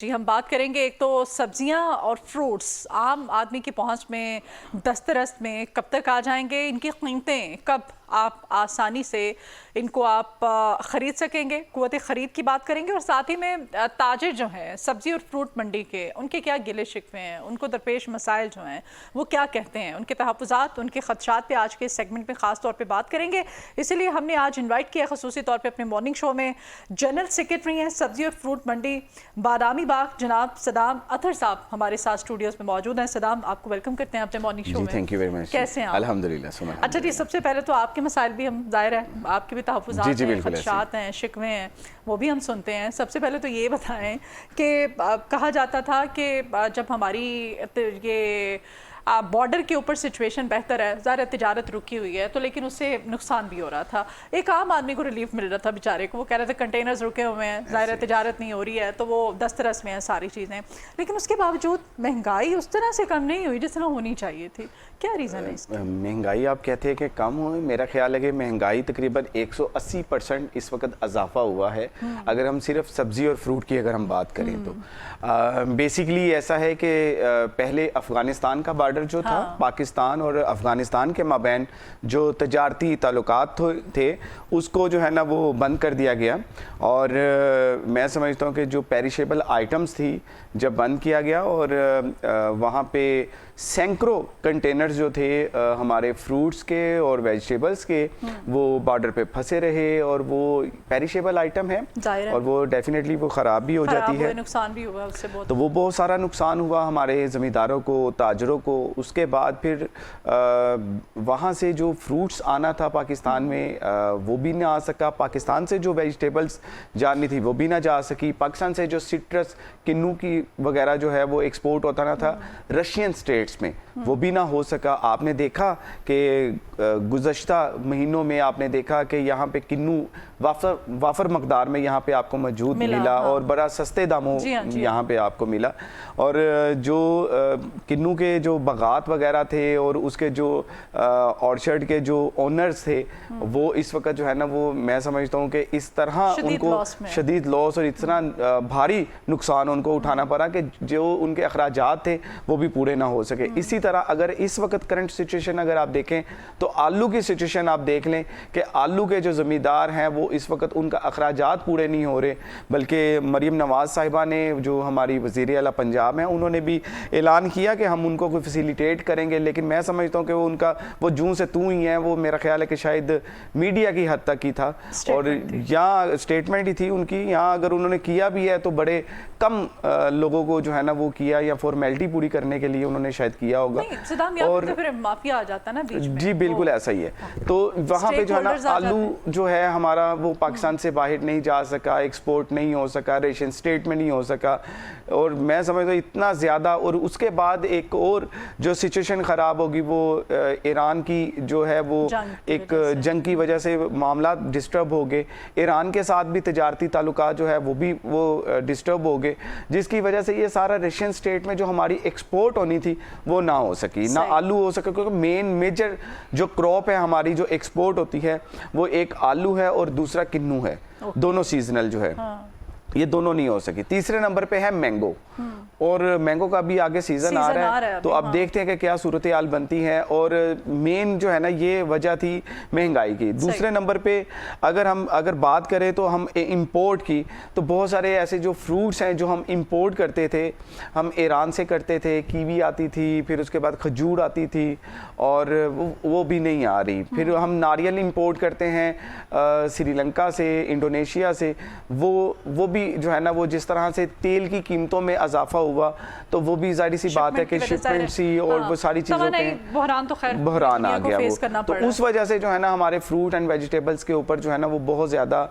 जी, हम बात करेंगे एक तो सब्जियां और फ्रूट्स आम आदमी की पहुंच में दस्तरस में कब तक आ जाएंगे, इनकी कीमतें कब आप आसानी से इनको आप ख़रीद सकेंगे, क़ुव्वत ख़रीद की बात करेंगे और साथ ही में ताजिर जो हैं सब्ज़ी और फ्रूट मंडी के, उनके क्या गिले शिकवे हैं, उनको दरपेश मसाइल जो हैं वो क्या कहते हैं, उनके तहफ़्फ़ुज़ात, उनके ख़दशात पे आज के इस सेगमेंट में ख़ास तौर पे बात करेंगे। इसीलिए हमने आज इन्वाइट किया ख़ुसूसी तौर पे अपने मॉर्निंग शो में जनरल सेक्रेटरी हैं सब्ज़ी और फ्रूट मंडी बादामी बाग जनाब सदाम अतहर साहब हमारे साथ स्टूडियोज़ में मौजूद हैं। सदाम, आपको वेलकम करते हैं अपने मॉर्निंग शो में। Thank you very much. कैसे हैं आप? अल्हम्दुलिल्लाह। अच्छा जी, सबसे पहले तो आपके मसाइल भी हम ज़ाहिर है आपके भी तहफ़्फ़ुज़ात हैं, ख़दशात हैं, शिकवे हैं, वो भी हम सुनते हैं। सबसे पहले तो ये बताएं कि कहा जाता था कि जब हमारी ये बॉर्डर के ऊपर सिचुएशन बेहतर है, ज़ाहिर तिजारत रुकी हुई है तो लेकिन उससे नुकसान भी हो रहा था, एक आम आदमी को रिलीफ मिल रहा था बेचारे को। वो कह रहे थे कंटेनर्स रुके हुए हैं, ज़ाहिर तिजारत नहीं हो रही है तो वो दस्तरस में है सारी चीज़ें, लेकिन उसके बावजूद महंगाई उस तरह से कम नहीं हुई जिस तरह होनी चाहिए थी। क्या रीज़न है इसका? महंगाई आप कहते हैं कि कम हुई, मेरा ख्याल है कि महंगाई तकरीबन 180% इस वक्त इजाफा हुआ है अगर हम सिर्फ सब्ज़ी और फ्रूट की अगर हम बात करें तो बेसिकली ऐसा है कि पहले अफ़गानिस्तान का बॉर्डर जो था पाकिस्तान और अफ़गानिस्तान के माबैन जो तजारती ताल्लुकात थे उसको जो है ना वो बंद कर दिया गया और मैं समझता हूँ कि जो पेरिशेबल आइटम्स थी जब बंद किया गया और वहाँ पे सैकड़ों कंटेनर्स जो थे हमारे फ्रूट्स के और वेजिटेबल्स के वो बॉर्डर पे फंसे रहे और वो पेरिशेबल आइटम है और वो डेफिनेटली वो ख़राब भी हो जाती है, नुकसान भी हुआ उससे बहुत। तो वो बहुत सारा नुकसान हुआ हमारे ज़मींदारों को, ताजरों को। उसके बाद फिर वहाँ से जो फ्रूट्स आना था पाकिस्तान में वो भी ना आ सका, पाकिस्तान से जो वेजिटेबल्स जानी थी वो भी ना जा सकी, पाकिस्तान से जो सिट्रस किन्नू की वगैरह जो है वो एक्सपोर्ट होता ना था रशियन स्टेट्स में वो भी ना हो सका। आपने देखा कि गुज़श्ता महीनों में आपने देखा कि यहाँ पे किन्नू वाफर मकदार में यहाँ पे आपको मौजूद मिला और बड़ा सस्ते दामों यहाँ पे आपको मिला। और जो किन्नू के जो बागात वगैरह थे और उसके जो ऑर्चर्ड के जो ओनर्स थे वो इस वक्त जो है ना वो मैं समझता हूँ कि इस तरह उनको शदीद लॉस और इतना भारी नुकसान उनको उठाना पड़ा कि जो उनके अखराजात थे वो भी पूरे ना हो सके। इसी तरह अगर इस वक्त करंट सिचुएशन अगर आप देखें तो आलू की सिचुएशन आप देख लें कि आलू के जो ज़मींदार हैं वो इस वक्त उनका अखराजात पूरे नहीं हो रहे, बल्कि मरीम नवाज़ साहिबा ने जो हमारी वज़ीर आला पंजाब हैं उन्होंने भी ऐलान किया कि हम उनको कोई फैसिलिटेट करेंगे, लेकिन मैं समझता हूँ कि वो उनका वो जूं से तू ही है, वो मेरा ख्याल है कि शायद मीडिया की हद तक ही था और यहाँ स्टेटमेंट ही थी उनकी। यहाँ अगर उन्होंने किया भी है तो बड़े कम लोगों को जो है ना वो किया या फॉर्मेलिटी पूरी करने के लिए उन्होंने शायद किया होगा और तो फिर माफिया आ जाता ना बीच में। जी बिल्कुल ऐसा ही है। तो वहाँ पे जो है ना आलू जो है हमारा वो पाकिस्तान से बाहर नहीं जा सका, एक्सपोर्ट नहीं हो सका, रेशन स्टेट में नहीं हो सका और मैं समझता हूँ इतना ज़्यादा। और उसके बाद एक और जो सिचुएशन ख़राब होगी वो ईरान की जो है वो एक जंग की वजह से मामला डिस्टर्ब हो गए, ईरान के साथ भी तजारती ताल्लुकात जो है वो भी वो डिस्टर्ब हो गए, जिसकी वजह से ये सारा रशियन स्टेट में जो हमारी एक्सपोर्ट होनी थी वो ना हो सकी, ना आलू हो सके, क्योंकि मेजर जो क्रॉप है हमारी जो एक्सपोर्ट होती है वो एक आलू है और दूसरा किन्नू है, दोनों सीजनल जो है ये दोनों नहीं हो सकी। तीसरे नंबर पे है मैंगो और मैंगो का भी आगे सीजन आ रहा है तो अब देखते हैं कि क्या सूरत हाल बनती है और मेन जो है ना ये वजह थी महंगाई की। दूसरे नंबर पे अगर बात करें तो हम इंपोर्ट की तो बहुत सारे ऐसे जो फ्रूट्स हैं जो हम इंपोर्ट करते थे, हम ईरान से करते थे, कीवी आती थी, फिर उसके बाद खजूर आती थी और वो भी नहीं आ रही। फिर हम नारियल इंपोर्ट करते हैं श्रीलंका से, इंडोनेशिया से, वो भी जो है ना वो जिस तरह से तेल की कीमतों में इजाफा हुआ तो वो भी जाहिर सी बात है कि शिपमेंट सी और वो सारी चीज़ों पे बहरान आ गया वो, तो उस वजह से जो है ना हमारे फ्रूट एंड वेजिटेबल्स के ऊपर जो है ना वो बहुत ज़्यादा।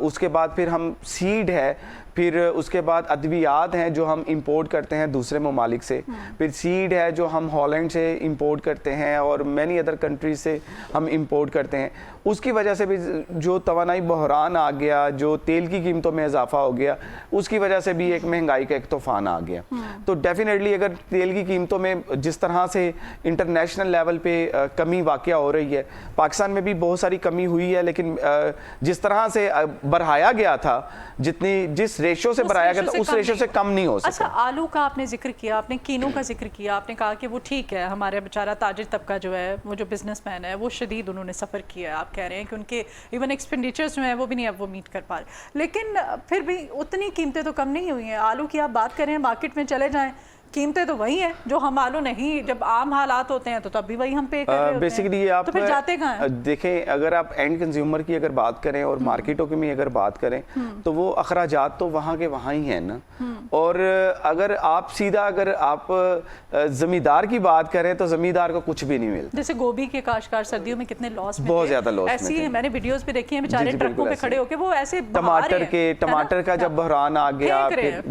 उसके बाद फिर हम सीड है, फिर उसके बाद अद्वियात हैं जो हम इंपोर्ट करते हैं दूसरे ममालिक से, फिर सीड है जो हम हॉलैंड से इंपोर्ट करते हैं और मैनी अदर कंट्रीज से हम इंपोर्ट करते हैं। उसकी वजह से भी जो तवानाई बहरान आ गया, जो तेल की कीमतों में इजाफा हो गया, उसकी वजह से भी एक महंगाई का एक तूफान आ गया। तो डेफिनेटली अगर तेल की कीमतों में जिस तरह से इंटरनेशनल लेवल पे कमी वाक़या हो रही है, पाकिस्तान में भी बहुत सारी कमी हुई है, लेकिन जिस तरह से बढ़ाया गया था, जिस रेशो से बढ़ाया गया था उस रेशो से कम नहीं हो सकता। अच्छा, आलू का आपने जिक्र किया, आपने कीनों का जिक्र किया, आपने कहा कि वो ठीक है, हमारे बेचारा ताजिर तबका जो है, वो जो बिजनेसमैन है, वो शदीद उन्होंने सफ़र किया है। आप कह रहे हैं कि उनके इवन एक्सपेंडिचर्स जो हैं वो भी नहीं अब वो मीट कर पा रहे, लेकिन फिर भी उतनी कीमतें तो कम नहीं हुई हैं। आलू की आप बात करें, मार्केट में चले जाएँ, कीमतें तो वही हैं जो हम मालूम नहीं, जब आम हालात होते हैं तो तब भी वही हम पे कर रहे होते हैं। बेसिकली आप तो फिर जाते कहाँ हैं? देखें, अगर आप एंड कंज्यूमर की अगर बात करें और मार्केटों की भी अगर बात करें तो वो अखराजात तो वहाँ के वहाँ ही हैं ना। और अगर आप सीधा अगर आप जमींदार की बात करें तो जमींदार को कुछ भी नहीं मिलता। जैसे गोभी के काश्तकार सर्दियों में कितने लॉस में, बहुत ज्यादा लॉस में ऐसी थे। मैंने वीडियोस भी देखी हैं, बेचारे ट्रकों पे खड़े होके वो ऐसे टमाटर का जब बहरान आ गया,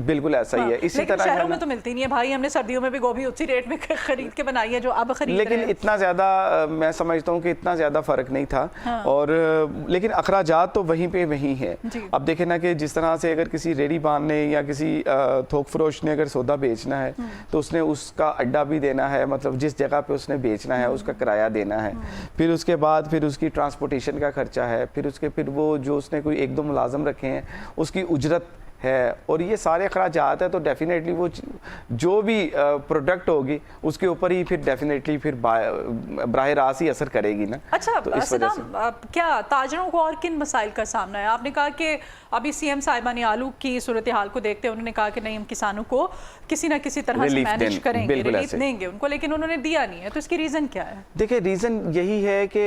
बिल्कुल ऐसा ही है। इसी तरह शहरों में तो मिलती नहीं है भाई, हमने सर्दियों में भी गोभी उसी रेट में खरीद के बनाई है जो अब खरीद रहे हैं। लेकिन इतना ज्यादा मैं समझता हूँ कि इतना ज्यादा फर्क नहीं था। हाँ। और लेकिन अखराजात तो वहीं पे वहीं है। अब देखें ना कि जिस तरह से अगर किसी रेडी बान ने या किसी थोक फरोश ने अगर सौदा बेचना है तो उसने उसका अड्डा भी देना है, मतलब जिस जगह पे उसने बेचना है उसका किराया देना है, फिर उसके बाद फिर उसकी ट्रांसपोर्टेशन का खर्चा है, फिर वो जो उसने कोई एक दो मुलाजम रखे हैं उसकी उजरत है, और ये सारे अखराजात है। तो डेफिनेटली वो जो भी प्रोडक्ट होगी उसके ऊपर ही फिर डेफिनेटली फिर बराह रास्त ही असर करेगी ना। अच्छा, तो इस वजह से क्या ताजरों को और किन मसाइल का सामना है? आपने कहा कि अभी सीएम साहिबा ने आलू की सूरत हाल को देखते हैं उन्होंने कहा कि नहीं, हम किसानों को किसी ना किसी तरह से मैनेज करेंगे, रिलीफ देंगे उनको, लेकिन उन्होंने दिया नहीं है। तो इसकी रीज़न क्या है? देखिए, रीज़न यही है कि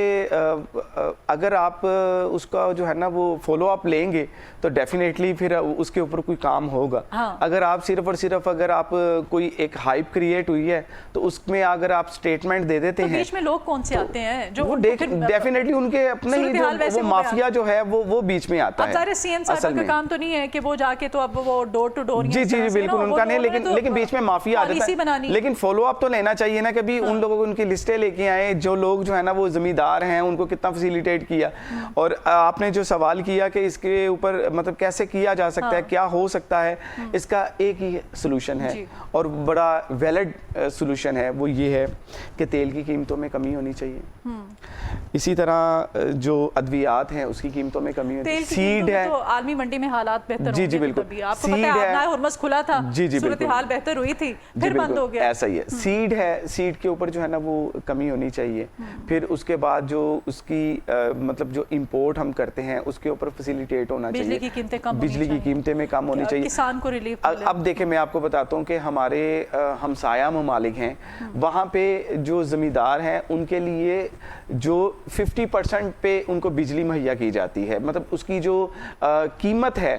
अगर आप उसका जो है ना वो फॉलो अप लेंगे तो डेफिनेटली फिर उसके ऊपर कोई काम होगा। हाँ। अगर आप सिर्फ और सिर्फ अगर आप कोई एक हाइप क्रिएट हुई है तो उसमें अगर आप स्टेटमेंट दे देते हैं, बीच में लोग कौन से आते हैं जो डेफिनेटली उनके अपने ही जो वो माफिया जो है वो बीच में आता है। सीएम साहब का काम तो नहीं है कि वो जाके तो अब वो डोर टू डोर, जी जी बिल्कुल उनका नहीं, लेकिन बीच में माफिया आ जाता है। लेकिन फॉलो अप तो लेना चाहिए ना, कभी उन लोगों को उनकी लिस्टें लेके आए जो लोग जो है ना वो जमींदार हैं, उनको कितना फैसिलिटेट किया। और आपने जो सवाल किया कि इसके ऊपर मतलब कैसे किया जा सकता है, क्या हो सकता है, इसका एक ही सोल्यूशन है और बड़ा वैलिड सोल्यूशन है, वो ये है कि तेल की कीमतों में कमी होनी चाहिए। इसी तरह जो अद्वियात हैं उसकी कीमतों में कमी होनी चाहिए। सीड है तो आलमी मंडी में हालात बेहतर जी जी बिल्कुल, आपको पता है हुर्मस खुला था, जी जी सूरत हाल बेहतर हुई थी, फिर बंद हो गया। ऐसा ही है। सीड है, सीड के ऊपर जो है ना वो कमी होनी चाहिए। फिर उसके बाद जो उसकी मतलब जो इंपोर्ट हम करते हैं उसके ऊपर फैसिलिटेट होना चाहिए, बिजली की कीमतें में कम होनी चाहिए, किसान को रिलीफ। अब देखें, मैं आपको बताता हूँ कि हमारे हमसाया ममालिक हैं, वहाँ पे जो ज़मींदार हैं उनके लिए जो 50% पे उनको बिजली मुहैया की जाती है, मतलब उसकी जो कीमत है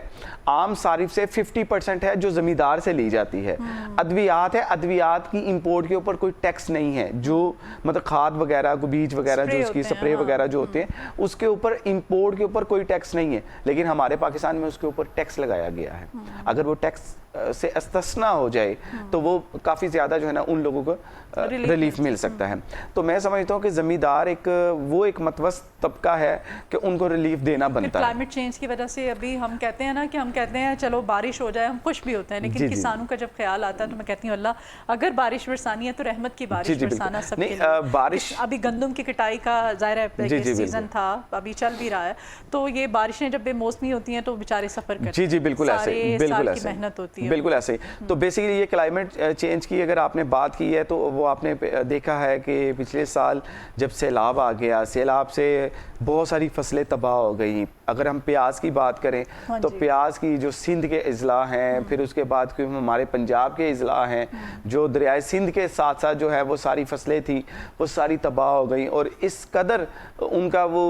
आम सारिफ से 50% है जो ज़मींदार से ली जाती है। अद्वियात है, अद्वियात की इंपोर्ट के ऊपर कोई टैक्स नहीं है, जो मतलब खाद वगैरह बीज वगैरह जो उसकी स्प्रे वगैरह जो होते हैं उसके ऊपर इंपोर्ट के ऊपर कोई टैक्स नहीं है। लेकिन हमारे पाकिस्तान में उसके ऊपर टैक्स लगाया गया है। अगर वो टैक्स से इस्तिस्ना हो जाए तो वो काफ़ी ज़्यादा जो है ना उन लोगों को रिलीफ मिल सकता है। तो मैं समझता हूँ कि ज़मींदार वो एक मतवस्त तबका है कि उनको रिलीफ देना बनता है। क्लाइमेट चेंज की वजह से अभी हम कहते हैं ना कि हम कहते हैं चलो बारिश हो जाए, हम खुश भी होते हैं, लेकिन किसानों का जब ख्याल आता है तो मैं कहती हूँ अल्लाह अगर बारिश बरसानी है तो रहमत की बारिश बरसाना सबके लिए। बारिश अभी गंदम की कटाई का ज़ाहिर है सीजन था, अभी चल भी रहा है, तो ये बारिशें जब बेमौसमी होती हैं तो बेचारे सफ़र करते हैं। जी बिल्कुल ऐसे, बिल्कुल ऐसे मेहनत होती है, बिल्कुल ऐसे। तो बेसिकली ये क्लाइमेट चेंज की अगर आपने बात की है तो वो आपने देखा है कि पिछले साल जब सैलाब आ गया, सैलाब से बहुत सारी फसलें तबाह हो गई। अगर हम प्याज की बात करें तो प्याज की जो सिंध के अजला हैं, फिर उसके बाद हमारे पंजाब के अजला हैं, जो दरियाए सिंध के साथ साथ जो है वो सारी फसलें थी वो सारी तबाह हो गई। और इस कदर उनका वो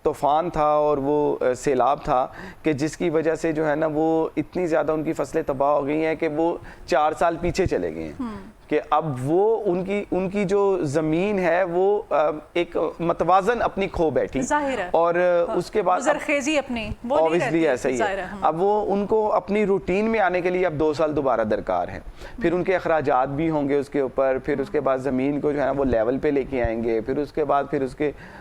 तूफ़ान था और वो सैलाब था कि जिसकी वजह से जो है ना वो इतनी ज़्यादा उनकी फसलें तबाह हो गई हैं कि वो 4 साल पीछे चले गए हैं कि अब वो उनकी जो ज़मीन है वो एक मतवाजन अपनी खो बैठी और उसके बाद ज़रख़ेज़ी अपनी ऑब्वियसली ऐसा ही है। अब वो उनको अपनी रूटीन में आने के लिए अब 2 साल दोबारा दरकार है, फिर उनके अखराजात भी होंगे उसके ऊपर, फिर उसके बाद ज़मीन को जो है ना वो लेवल पे लेके आएंगे, फिर उसके बाद फिर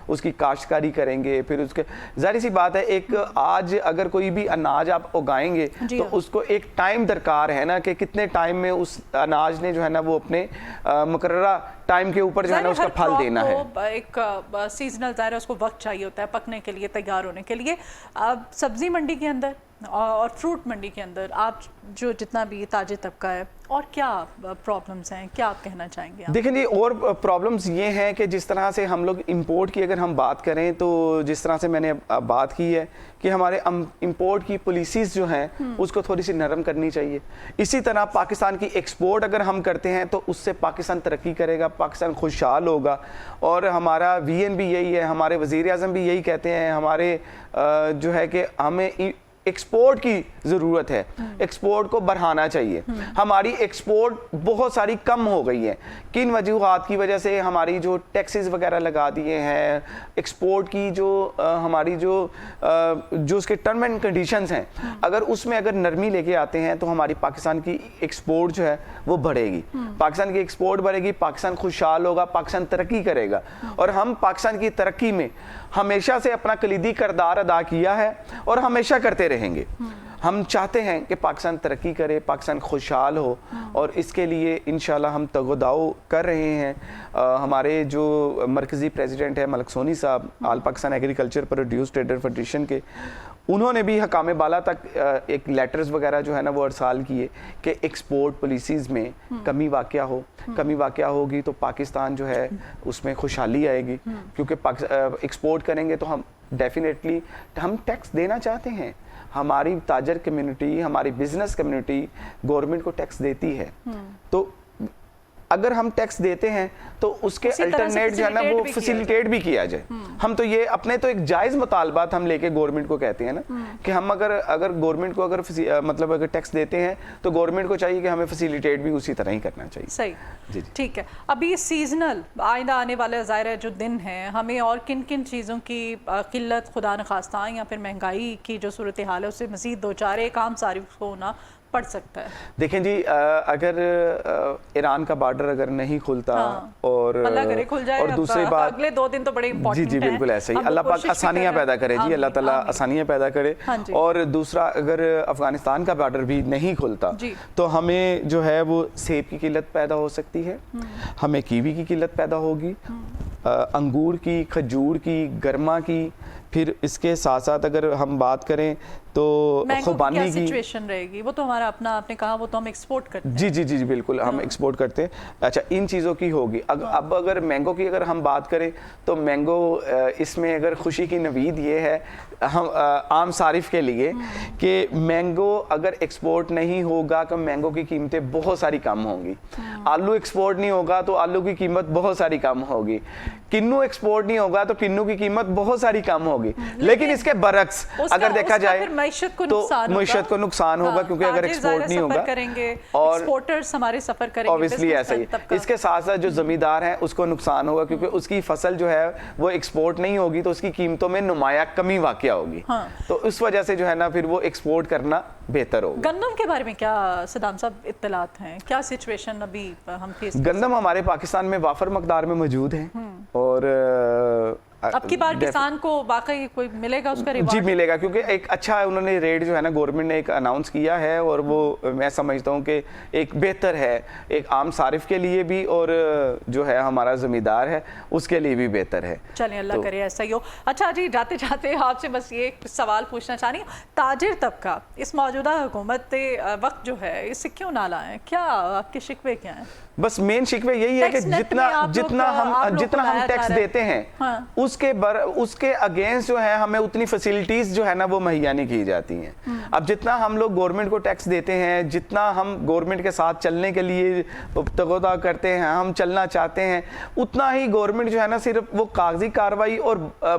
उसकी काश्तकारी करेंगे, फिर उसके ज़ाहिर सी बात है एक आज अगर कोई भी अनाज आप उगाएंगे तो उसको एक टाइम दरकार है ना कि कितने टाइम में उस अनाज ने जो है ना वो अपने मुकर्ररा टाइम के ऊपर जो है ना उसका फल देना है। एक सीजनल ज़ाहिर है उसको वक्त चाहिए होता है पकने के लिए, तैयार होने के लिए। अब सब्जी मंडी के अंदर اور فروٹ منڈی کے اندر آپ جو جتنا بھی تاجر طبقہ ہے اور کیا پرابلمس ہیں, کیا آپ کہنا چاہیں گے؟ دیکھیں جی, اور پرابلمس یہ ہیں کہ جس طرح سے ہم لوگ امپورٹ کی اگر ہم بات کریں تو جس طرح سے میں نے بات کی ہے کہ ہمارے امپورٹ کی پالیسیز جو ہیں اس کو تھوڑی سی نرم کرنی چاہیے. اسی طرح پاکستان کی ایکسپورٹ اگر ہم کرتے ہیں تو اس سے پاکستان ترقی کرے گا, پاکستان خوشحال ہوگا. اور ہمارا وی این بھی یہی ہے, ہمارے وزیر اعظم بھی یہی کہتے ہیں, ہمارے جو ہے کہ ہمیں ایکسپورٹ کی ضرورت ہے, ایکسپورٹ کو بڑھانا چاہیے. ہماری ایکسپورٹ بہت ساری کم ہو گئی ہے. کن وجوہات کی وجہ سے؟ ہماری جو ٹیکسز وغیرہ لگا دیے ہیں, ایکسپورٹ کی جو ہماری جو اس کے ٹرم اینڈ کنڈیشنز ہیں, اگر اس میں اگر نرمی لے کے آتے ہیں تو ہماری پاکستان کی ایکسپورٹ جو ہے وہ بڑھے گی. پاکستان کی ایکسپورٹ بڑھے گی, پاکستان خوشحال ہوگا, پاکستان ترقی کرے گا. اور ہم پاکستان کی ترقی میں ہمیشہ سے اپنا کلیدی کردار ادا کیا ہے اور ہمیشہ کرتے رہیں گے. ہم چاہتے ہیں کہ پاکستان ترقی کرے, پاکستان خوشحال ہو, اور اس کے لیے انشاءاللہ ہم تگ و داؤ کر رہے ہیں. ہمارے جو مرکزی پریزیڈنٹ ہے Malik Soni Sahib, all Pakistan agriculture produce trader federation کے, انہوں نے بھی حکام بالا تک ایک لیٹرز وغیرہ جو ہے نا وہ ارسال کیے کہ ایکسپورٹ پالیسیز میں کمی واقع ہو. کمی واقع ہوگی تو پاکستان جو ہے اس میں خوشحالی آئے گی, کیونکہ ایکسپورٹ کریں گے تو ہم ڈیفینیٹلی ہم ٹیکس دینا چاہتے ہیں. ہماری تاجر کمیونٹی, ہماری بزنس کمیونٹی گورنمنٹ کو ٹیکس دیتی ہے, تو اگر ہم ٹیکس دیتے ہیں تو اس کے الٹرنیٹ جو ہے نا وہ فیسیلیٹیٹ بھی کیا جائے. ہم تو یہ اپنے تو ایک جائز مطالبات ہم لے کے گورنمنٹ کو کہتے ہیں نا کہ ہم اگر گورنمنٹ کو اگر مطلب اگر ٹیکس دیتے ہیں تو گورنمنٹ کو چاہیے کہ ہمیں فیسیلیٹیٹ بھی اسی طرح ہی کرنا چاہیے. صحیح, جی ٹھیک ہے. ابھی سیزنل آئندہ آنے والے ظاہر ہے جو دن ہیں, ہمیں اور کن کن چیزوں کی قلت خدا نخواستہ یا پھر مہنگائی کی جو صورتحال ہے اس سے مزید دو چار ایک عام صارف کو ہونا پڑ سکتا ہے؟ دیکھیں جی, اگر ایران کا بارڈر اگر نہیں کھلتا اور اللہ کرے کھل جائے, اور دوسری بات اگلے 2 دن تو بڑے امپورٹنٹ ہیں. جی بالکل ایسا ہی, اللہ پاک آسانیاں پیدا کرے جی, اللہ تعالیٰ آسانیاں پیدا کرے. اور دوسرا, اگر افغانستان کا بارڈر بھی نہیں کھلتا تو ہمیں جو ہے وہ سیب کی قلت پیدا ہو سکتی ہے, ہمیں کیوی کی قلت پیدا ہوگی, انگور کی, کھجور کی, گرما کی. پھر اس کے ساتھ ساتھ اگر ہم بات کریں تو خوبانی کی سچویشن رہے گی, وہ تو ہمارا اپنا, آپ نے کہا وہ تو ہم ایکسپورٹ کرتے ہیں. جی جی جی بالکل ہم ایکسپورٹ کرتے ہیں. اچھا, ان چیزوں کی ہوگی. اب اگر مینگو کی اگر ہم بات کریں تو مینگو, اس میں اگر خوشی کی نوید یہ ہے ہم عام صارف کے لیے کہ مینگو اگر ایکسپورٹ نہیں ہوگا تو مینگو کی قیمتیں بہت ساری کم ہوں گی. آلو ایکسپورٹ نہیں ہوگا تو آلو کی قیمت بہت ساری کم ہوگی. کنو ایکسپورٹ نہیں ہوگا تو کنو کی قیمت بہت ساری کم ہوگی. لیکن اس کے برعکس اگر دیکھا جائے تو معیشت کو نقصان ہوگا, کیونکہ اگر ایکسپورٹ نہیں ہوگا اور ایکسپورٹرز ہمارے سفر کریں گے, اوبویسلی ایسا ہی. اس کے ساتھ ساتھ جو زمیندار ہیں اس کو نقصان ہوگا, کیونکہ اس کی فصل جو ہے وہ ایکسپورٹ نہیں ہوگی تو اس کی قیمتوں میں نمایاں کمی واقع ہوگی. تو اس وجہ سے جو ہے نا پھر وہ ایکسپورٹ کرنا بہتر ہوگا. گندم کے بارے میں کیا صدام صاحب اطلاعات ہیں, کیا سچویشن ابھی ہم فیس؟ گندم ہمارے پاکستان میں وافر مقدار میں موجود ہے, اور اب کی بار کسان کو واقعی کوئی ملے گا اس کا ریوارڈ؟ جی ملے گا, کیونکہ ایک اچھا انہوں نے ریٹ جو ہے نا گورنمنٹ نے ایک اناؤنس کیا ہے, اور وہ میں سمجھتا ہوں کہ ایک بہتر ہے, ایک عام صارف کے لیے بھی اور جو ہے ہمارا زمیندار ہے اس کے لیے بھی بہتر ہے. چلیں اللہ کرے ایسا ہی ہو. اچھا جی, جاتے جاتے آپ سے بس یہ سوال پوچھنا چاہ رہی ہوں, تاجر طبقہ اس موجودہ حکومت وقت جو ہے اس سے کیوں نالا ہے, کیا آپ کے شکوے کیا ہیں؟ بس مین شکوے یہی ہے کہ جتنا ہم ٹیکس دیتے ہیں اس کے اگینسٹ جو ہے ہمیں اتنی فیسیلٹیز جو ہے نا وہ مہیا نہیں کی جاتی ہیں. اب جتنا ہم لوگ گورنمنٹ کو ٹیکس دیتے ہیں, جتنا ہم گورنمنٹ کے ساتھ چلنے کے لیے تقاضا کرتے ہیں, ہم چلنا چاہتے ہیں, اتنا ہی گورنمنٹ جو ہے نا صرف وہ کاغذی کارروائی اور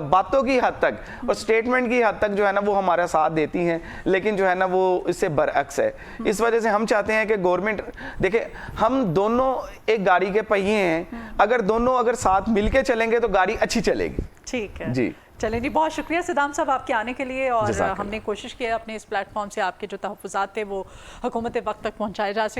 باتوں کی حد تک اور سٹیٹمنٹ کی حد تک جو ہے نا وہ ہمارا ساتھ دیتی ہیں, لیکن جو ہے نا وہ اس سے برعکس ہے. اس وجہ سے ہم چاہتے ہیں کہ گورنمنٹ دیکھیں, ہم دونوں ایک گاڑی کے پہیے ہیں, اگر دونوں ساتھ مل کے چلیں گے تو گاڑی اچھی چلے گی. ٹھیک ہے جی, چلیں جی, بہت شکریہ صدام صاحب آپ کے آنے کے لیے, اور ہم نے کوشش کی اپنے اس پلیٹ فارم سے آپ کے جو تحفظات تھے وہ حکومت وقت تک پہنچائے جا سکے.